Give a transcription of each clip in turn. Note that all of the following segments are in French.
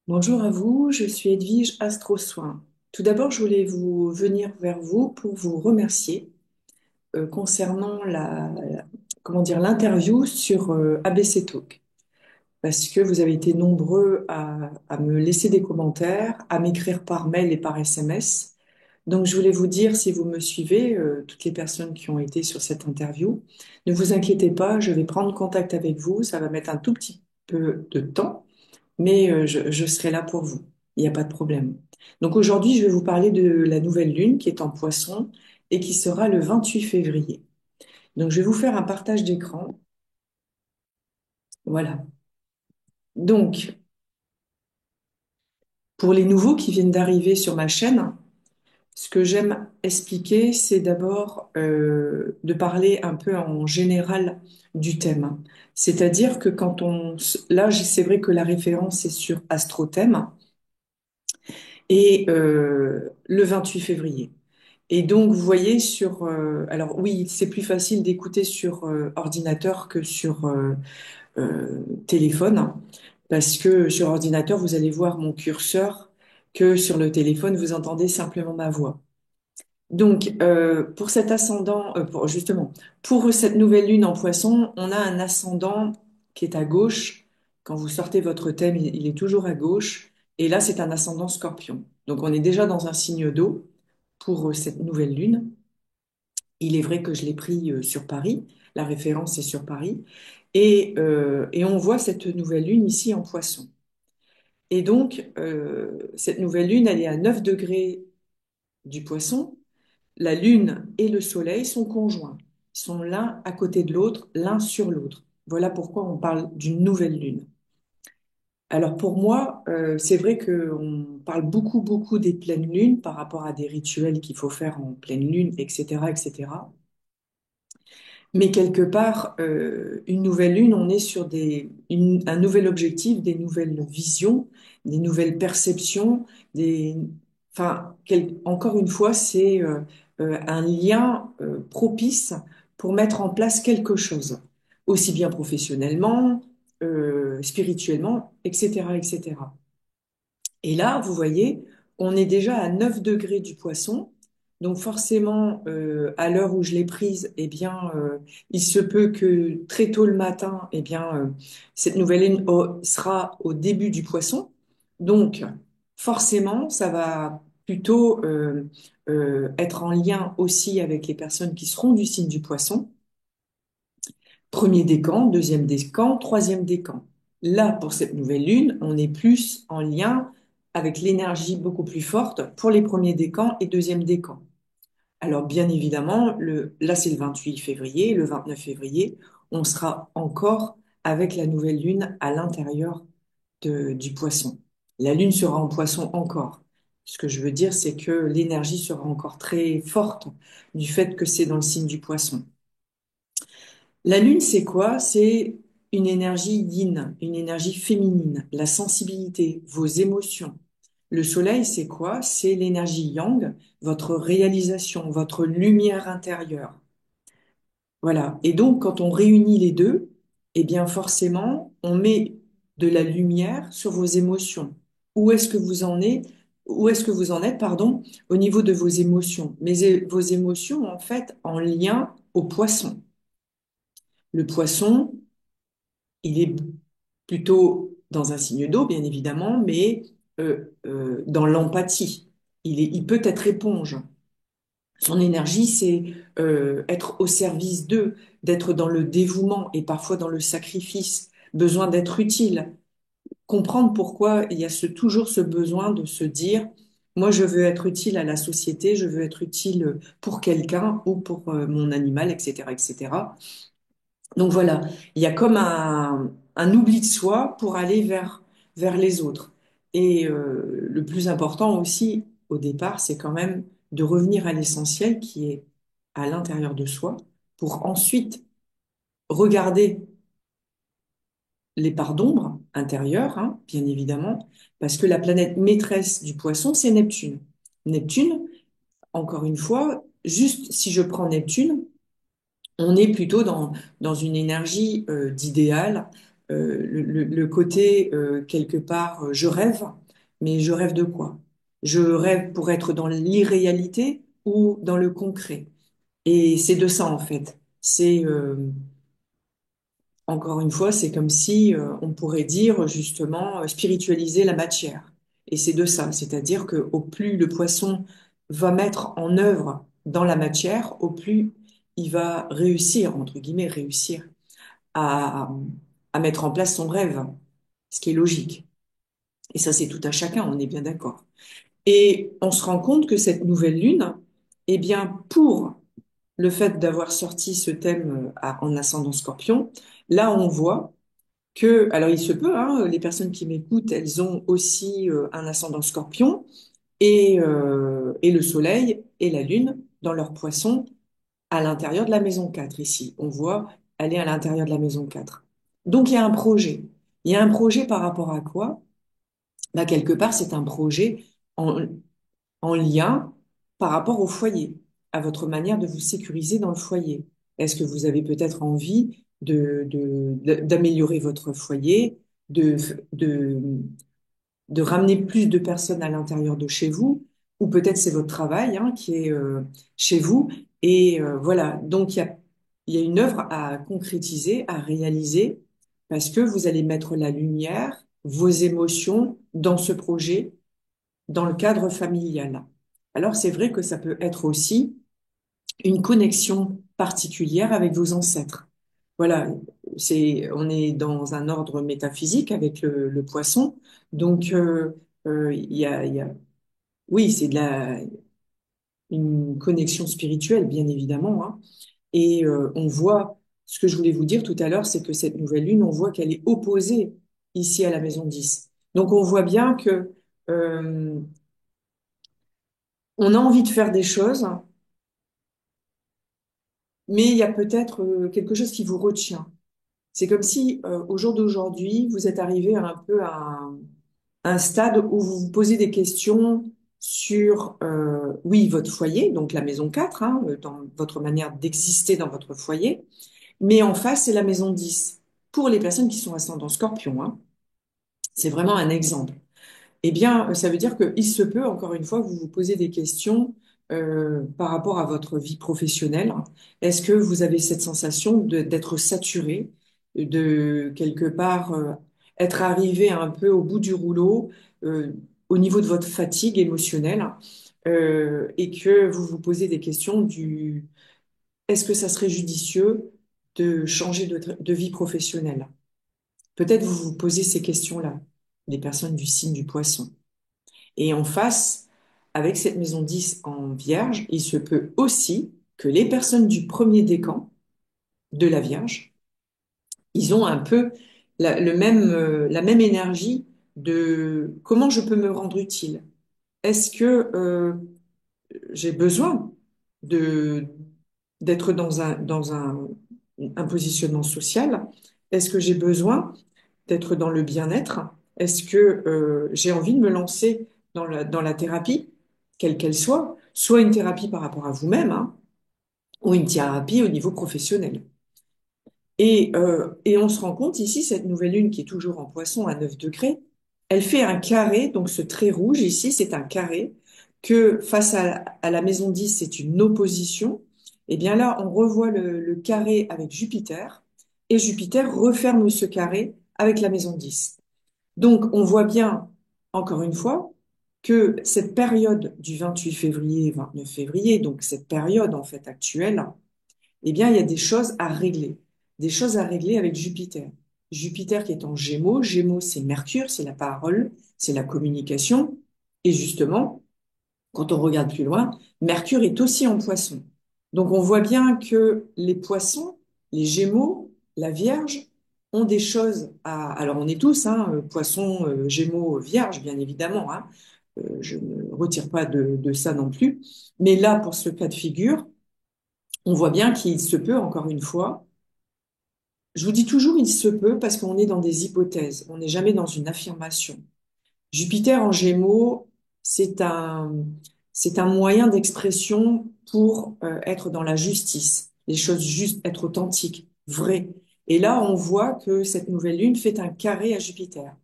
Bonjour à vous, je suis Edwige Astro Soin. Tout d'abord, je voulais venir vers vous pour vous remercier concernant comment dire, l'interview sur ABC Talk, parce que vous avez été nombreux à me laisser des commentaires, à m'écrire par mail et par SMS. Donc, je voulais vous dire, si vous me suivez, toutes les personnes qui ont été sur cette interview, ne vous inquiétez pas, je vais prendre contact avec vous. Ça va mettre un tout petit peu de temps, mais je serai là pour vous. Il n'y a pas de problème. Donc aujourd'hui, je vais vous parler de la nouvelle lune qui est en Poisson et qui sera le 28 février. Donc je vais vous faire un partage d'écran. Voilà. Donc, pour les nouveaux qui viennent d'arriver sur ma chaîne, ce que j'aime expliquer, c'est d'abord de parler un peu en général du thème. C'est-à-dire que là, c'est vrai que la référence est sur AstroThème et le 28 février. Et donc, vous voyez alors oui, c'est plus facile d'écouter sur ordinateur que sur téléphone, hein, parce que sur ordinateur, vous allez voir mon curseur, que sur le téléphone, vous entendez simplement ma voix. Donc, pour cet ascendant, justement, pour cette nouvelle lune en Poisson, on a un ascendant qui est à gauche. Quand vous sortez votre thème, il est toujours à gauche. Et là, c'est un ascendant Scorpion. Donc, on est déjà dans un signe d'eau pour cette nouvelle lune. Il est vrai que je l'ai pris sur Paris. La référence est sur Paris. Et on voit cette nouvelle lune ici en Poisson. Et donc, cette nouvelle lune, elle est à 9 degrés du Poisson. La Lune et le Soleil sont conjoints. Ils sont l'un à côté de l'autre, l'un sur l'autre. Voilà pourquoi on parle d'une nouvelle Lune. Alors pour moi, c'est vrai qu'on parle beaucoup, beaucoup des pleines lunes par rapport à des rituels qu'il faut faire en pleine lune, etc., etc. Mais quelque part, une nouvelle lune, on est sur un nouvel objectif, des nouvelles visions, des nouvelles perceptions, encore une fois, c'est un lien propice pour mettre en place quelque chose, aussi bien professionnellement, spirituellement, etc., etc. Et là, vous voyez, on est déjà à 9 degrés du Poisson. Donc forcément, à l'heure où je l'ai prise, eh bien, il se peut que très tôt le matin, eh bien, cette nouvelle lune sera au début du Poisson. Donc forcément, ça va plutôt être en lien aussi avec les personnes qui seront du signe du Poisson. Premier décan, deuxième décan, troisième décan. Là, pour cette nouvelle lune, on est plus en lien avec l'énergie beaucoup plus forte pour les premiers décans et deuxième décan. Alors, bien évidemment, là, c'est le 28 février, le 29 février, on sera encore avec la nouvelle lune à l'intérieur du poisson. La lune sera en poisson encore. Ce que je veux dire, c'est que l'énergie sera encore très forte du fait que c'est dans le signe du poisson. La lune, c'est quoi? C'est une énergie yin, une énergie féminine, la sensibilité, vos émotions. Le soleil, c'est quoi? C'est l'énergie yang, votre réalisation, votre lumière intérieure. Voilà. Et donc, quand on réunit les deux, eh bien, forcément, on met de la lumière sur vos émotions. Où est-ce que vous en êtes? Où est-ce que vous en êtes, pardon, au niveau de vos émotions? Mais vos émotions, en fait, en lien au poisson. Le poisson, il est plutôt dans un signe d'eau, bien évidemment, mais dans l'empathie. Il peut être éponge. Son énergie, c'est être au service d'eux, d'être dans le dévouement et parfois dans le sacrifice, besoin d'être utile. Comprendre pourquoi il y a toujours ce besoin de se dire, moi, je veux être utile à la société, je veux être utile pour quelqu'un ou pour mon animal, etc., etc. Donc voilà, il y a comme un oubli de soi pour aller vers les autres. Et le plus important aussi, au départ, c'est quand même de revenir à l'essentiel qui est à l'intérieur de soi pour ensuite regarder les parts d'ombre intérieures, hein, bien évidemment, parce que la planète maîtresse du poisson, c'est Neptune. Neptune, encore une fois, juste si je prends Neptune, on est plutôt dans une énergie d'idéal, le côté quelque part, je rêve, mais je rêve de quoi? Je rêve pour être dans l'irréalité ou dans le concret. Et c'est de ça en fait. C'est encore une fois, c'est comme si on pourrait dire justement spiritualiser la matière. Et c'est de ça, c'est-à-dire que au plus le poisson va mettre en œuvre dans la matière, au plus il va réussir, entre guillemets, réussir à, à mettre en place son rêve, ce qui est logique. Et ça, c'est tout à chacun, on est bien d'accord. Et on se rend compte que cette nouvelle lune, eh bien, pour le fait d'avoir sorti ce thème en ascendant Scorpion, là, on voit que, alors il se peut, hein, les personnes qui m'écoutent, elles ont aussi un ascendant Scorpion et le Soleil et la Lune dans leur poisson à l'intérieur de la maison 4 ici. On voit aller à l'intérieur de la maison 4. Donc il y a un projet. Il y a un projet par rapport à quoi? Bah, quelque part, c'est un projet en, en lien par rapport au foyer, à votre manière de vous sécuriser dans le foyer. Est-ce que vous avez peut-être envie d'améliorer votre foyer, de, de, de ramener plus de personnes à l'intérieur de chez vous, ou peut-être c'est votre travail hein, qui est chez vous. Et voilà, donc il y a une œuvre à concrétiser, à réaliser, parce que vous allez mettre la lumière, vos émotions dans ce projet, dans le cadre familial. Alors c'est vrai que ça peut être aussi une connexion particulière avec vos ancêtres. Voilà, on est dans un ordre métaphysique avec le poisson, donc il y a, oui, c'est une connexion spirituelle, bien évidemment, hein. Et on voit, ce que je voulais vous dire tout à l'heure, c'est que cette nouvelle lune, on voit qu'elle est opposée ici à la maison 10. Donc on voit bien que euh, on a envie de faire des choses, mais il y a peut-être quelque chose qui vous retient. C'est comme si, au jour d'aujourd'hui, vous êtes arrivé un peu à un stade où vous vous posez des questions sur, oui, votre foyer, donc la maison 4, hein, dans votre manière d'exister dans votre foyer, mais en face, c'est la maison 10. Pour les personnes qui sont ascendant Scorpion, hein, c'est vraiment un exemple. Eh bien, ça veut dire qu'il se peut, encore une fois, que vous vous posez des questions par rapport à votre vie professionnelle. Est-ce que vous avez cette sensation d'être saturé, de quelque part être arrivé un peu au bout du rouleau au niveau de votre fatigue émotionnelle et que vous vous posez des questions du est-ce que ça serait judicieux de changer de vie professionnelle? Peut-être vous vous posez ces questions-là, les personnes du signe du poisson. Et en face, avec cette maison 10 en vierge, il se peut aussi que les personnes du premier décan de la Vierge, ils ont un peu la même énergie de comment je peux me rendre utile. Est-ce que j'ai besoin de d'être un positionnement social? Est-ce que j'ai besoin d'être dans le bien-être? Est-ce que j'ai envie de me lancer dans la thérapie, quelle qu'elle soit une thérapie par rapport à vous-même, hein, ou une thérapie au niveau professionnel? Et on se rend compte ici, cette nouvelle lune qui est toujours en poisson à 9 degrés, elle fait un carré, donc ce trait rouge ici, c'est un carré, que face à la maison 10, c'est une opposition. Et bien là, on revoit le carré avec Jupiter, et Jupiter referme ce carré avec la maison 10. Donc, on voit bien, encore une fois, que cette période du 28 février, 29 février, donc cette période en fait actuelle, eh bien, il y a des choses à régler. Des choses à régler avec Jupiter. Jupiter qui est en Gémeaux. Gémeaux, c'est Mercure, c'est la parole, c'est la communication. Et justement, quand on regarde plus loin, Mercure est aussi en Poisson. Donc, on voit bien que les Poissons, les Gémeaux, la Vierge ont des choses à... Alors, on est tous, hein, Poissons, Gémeaux, Vierge, bien évidemment, hein. Je ne retire pas de ça non plus. Mais là, pour ce cas de figure, on voit bien qu'il se peut, encore une fois, je vous dis toujours il se peut parce qu'on est dans des hypothèses, on n'est jamais dans une affirmation. Jupiter en Gémeaux, c'est un, c'est un moyen d'expression pour être dans la justice, les choses justes, être authentique, vrai. Et là, on voit que cette nouvelle lune fait un carré à Jupiter.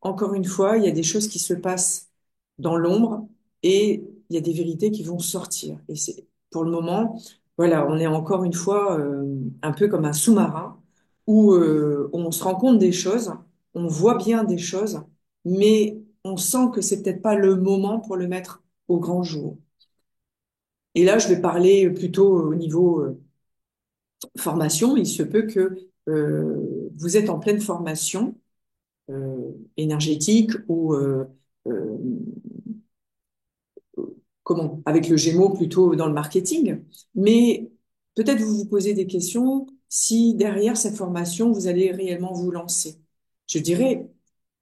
Encore une fois, il y a des choses qui se passent dans l'ombre et il y a des vérités qui vont sortir. Et c'est, pour le moment, voilà, on est encore une fois un peu comme un sous-marin où on se rend compte des choses, on voit bien des choses, mais on sent que c'est peut-être pas le moment pour le mettre au grand jour. Et là, je vais parler plutôt au niveau formation. Il se peut que vous êtes en pleine formation énergétique ou euh, comment, avec le Gémeaux plutôt dans le marketing, mais peut-être vous vous posez des questions si derrière cette formation, vous allez réellement vous lancer. Je dirais,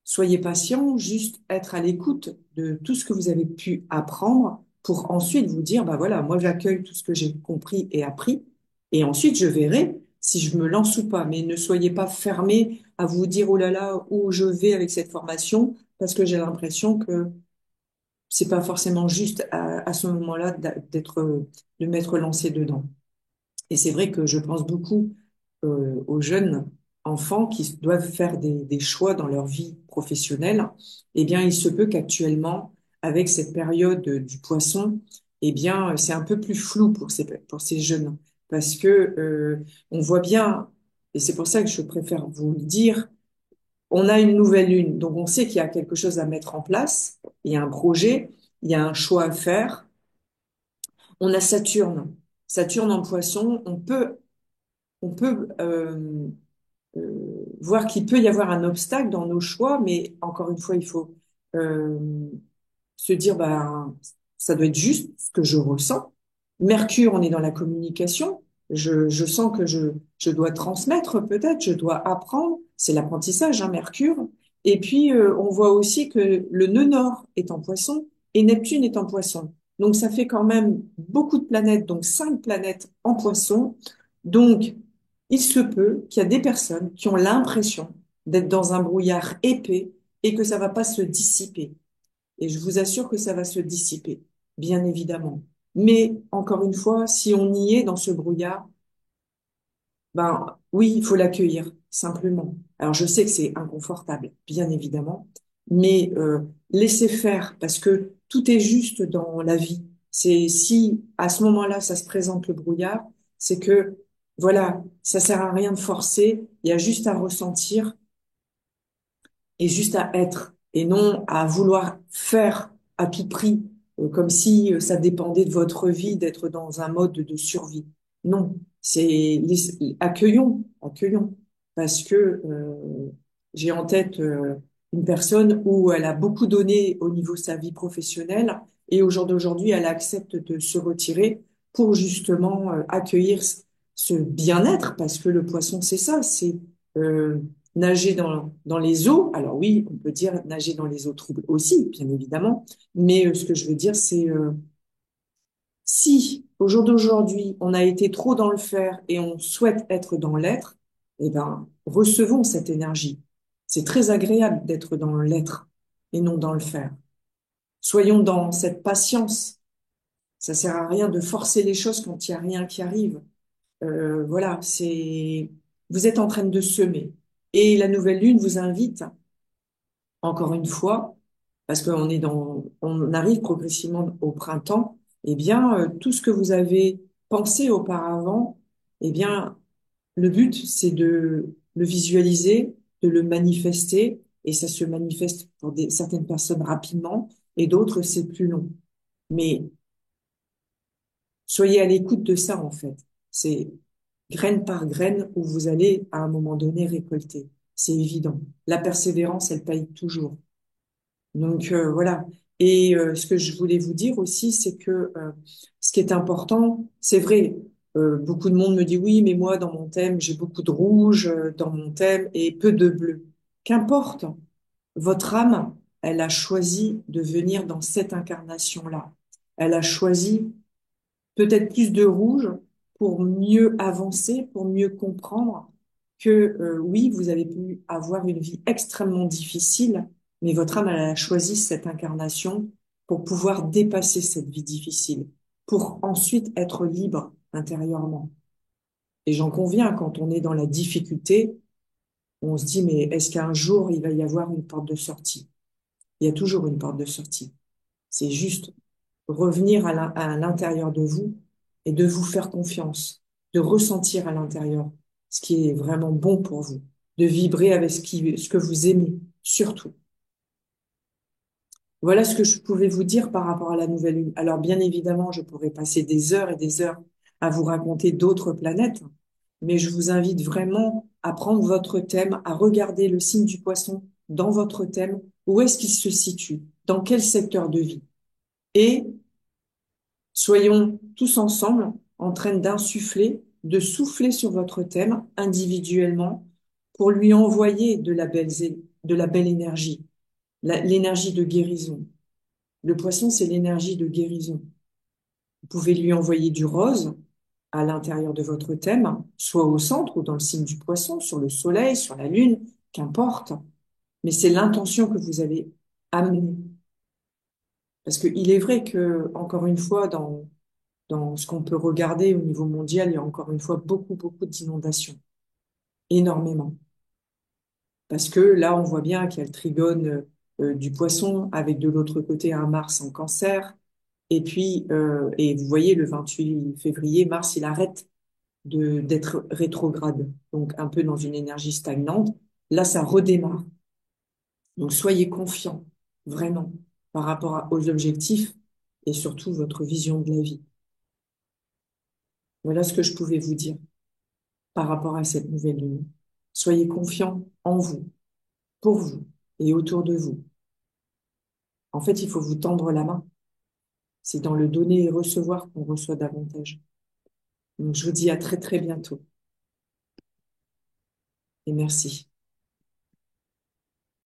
soyez patient, juste être à l'écoute de tout ce que vous avez pu apprendre pour ensuite vous dire, bah voilà, moi j'accueille tout ce que j'ai compris et appris, et ensuite je verrai si je me lance ou pas. Mais ne soyez pas fermé à vous dire, oh là là, où je vais avec cette formation, parce que j'ai l'impression que c'est pas forcément juste à ce moment-là de m'être lancé dedans. Et c'est vrai que je pense beaucoup aux jeunes enfants qui doivent faire des choix dans leur vie professionnelle. Eh bien, il se peut qu'actuellement, avec cette période du poisson, eh bien, c'est un peu plus flou pour ces jeunes parce que on voit bien, et c'est pour ça que je préfère vous le dire, on a une nouvelle lune, donc on sait qu'il y a quelque chose à mettre en place, il y a un projet, il y a un choix à faire. On a Saturne, Saturne en poisson, on peut voir qu'il peut y avoir un obstacle dans nos choix, mais encore une fois, il faut euh, se dire, ben, ça doit être juste ce que je ressens. Mercure, on est dans la communication. Je sens que je dois transmettre peut-être, je dois apprendre. C'est l'apprentissage, hein, Mercure. Et puis, on voit aussi que le nœud nord est en poisson et Neptune est en poisson. Donc, ça fait quand même beaucoup de planètes, donc 5 planètes en poisson. Donc, il se peut qu'il y a des personnes qui ont l'impression d'être dans un brouillard épais et que ça va pas se dissiper. Et je vous assure que ça va se dissiper, bien évidemment. Mais encore une fois, si on y est dans ce brouillard, ben oui, il faut l'accueillir, simplement. Alors je sais que c'est inconfortable, bien évidemment, mais laissez faire, parce que tout est juste dans la vie. C'est si à ce moment-là, ça se présente le brouillard, c'est que voilà, ça sert à rien de forcer, il y a juste à ressentir et juste à être et non à vouloir faire à tout prix, comme si ça dépendait de votre vie d'être dans un mode de survie. Non, accueillons, accueillons, parce que j'ai en tête une personne où elle a beaucoup donné au niveau de sa vie professionnelle et au jour d'aujourd'hui, elle accepte de se retirer pour justement accueillir ce bien-être, parce que le poisson, c'est ça, c'est euh, nager dans les eaux. Alors oui, on peut dire nager dans les eaux troubles aussi, bien évidemment. Mais ce que je veux dire, c'est si au jour d'aujourd'hui, on a été trop dans le faire et on souhaite être dans l'être, eh ben, recevons cette énergie. C'est très agréable d'être dans l'être et non dans le faire. Soyons dans cette patience. Ça sert à rien de forcer les choses quand il y a rien qui arrive. Voilà, vous êtes en train de semer. Et la nouvelle lune vous invite encore une fois, parce on arrive progressivement au printemps, eh bien, tout ce que vous avez pensé auparavant, eh bien, le but, c'est de le visualiser, de le manifester, et ça se manifeste pour certaines personnes rapidement, et d'autres, c'est plus long. Mais soyez à l'écoute de ça, en fait. C'est graine par graine où vous allez, à un moment donné, récolter. C'est évident. La persévérance, elle paye toujours. Donc voilà. Et ce que je voulais vous dire aussi, c'est que ce qui est important, c'est vrai, beaucoup de monde me dit oui, mais moi dans mon thème, j'ai beaucoup de rouge dans mon thème et peu de bleu. Qu'importe, votre âme, elle a choisi de venir dans cette incarnation-là. Elle a choisi peut-être plus de rouge pour mieux avancer, pour mieux comprendre que oui, vous avez pu avoir une vie extrêmement difficile, mais votre âme, elle a choisi cette incarnation pour pouvoir dépasser cette vie difficile, pour ensuite être libre intérieurement. Et j'en conviens, quand on est dans la difficulté, on se dit, mais est-ce qu'un jour, il va y avoir une porte de sortie? Il y a toujours une porte de sortie. C'est juste revenir à l'intérieur de vous et de vous faire confiance, de ressentir à l'intérieur ce qui est vraiment bon pour vous, de vibrer avec ce que vous aimez, surtout. Voilà ce que je pouvais vous dire par rapport à la nouvelle lune. Alors, bien évidemment, je pourrais passer des heures et des heures à vous raconter d'autres planètes, mais je vous invite vraiment à prendre votre thème, à regarder le signe du poisson dans votre thème, où est-ce qu'il se situe, dans quel secteur de vie. Et soyons tous ensemble en train d'insuffler, de souffler sur votre thème individuellement pour lui envoyer de la belle énergie, l'énergie de guérison. Le poisson, c'est l'énergie de guérison. Vous pouvez lui envoyer du rose à l'intérieur de votre thème, soit au centre ou dans le signe du poisson, sur le soleil, sur la lune, qu'importe. Mais c'est l'intention que vous avez amenée. Parce qu'il est vrai que, encore une fois, dans ce qu'on peut regarder au niveau mondial, il y a encore une fois beaucoup d'inondations. Énormément. Parce que là, on voit bien qu'il y a le trigone du poisson avec de l'autre côté un Mars en cancer. Et puis, et vous voyez, le 28 février, Mars, il arrête d'être rétrograde, donc un peu dans une énergie stagnante. Là, ça redémarre. Donc, soyez confiants, vraiment, par rapport aux objectifs et surtout votre vision de la vie. Voilà ce que je pouvais vous dire par rapport à cette nouvelle lune. Soyez confiants en vous, pour vous et autour de vous. En fait, il faut vous tendre la main. C'est dans le donner et recevoir qu'on reçoit davantage. Donc, je vous dis à très bientôt et merci.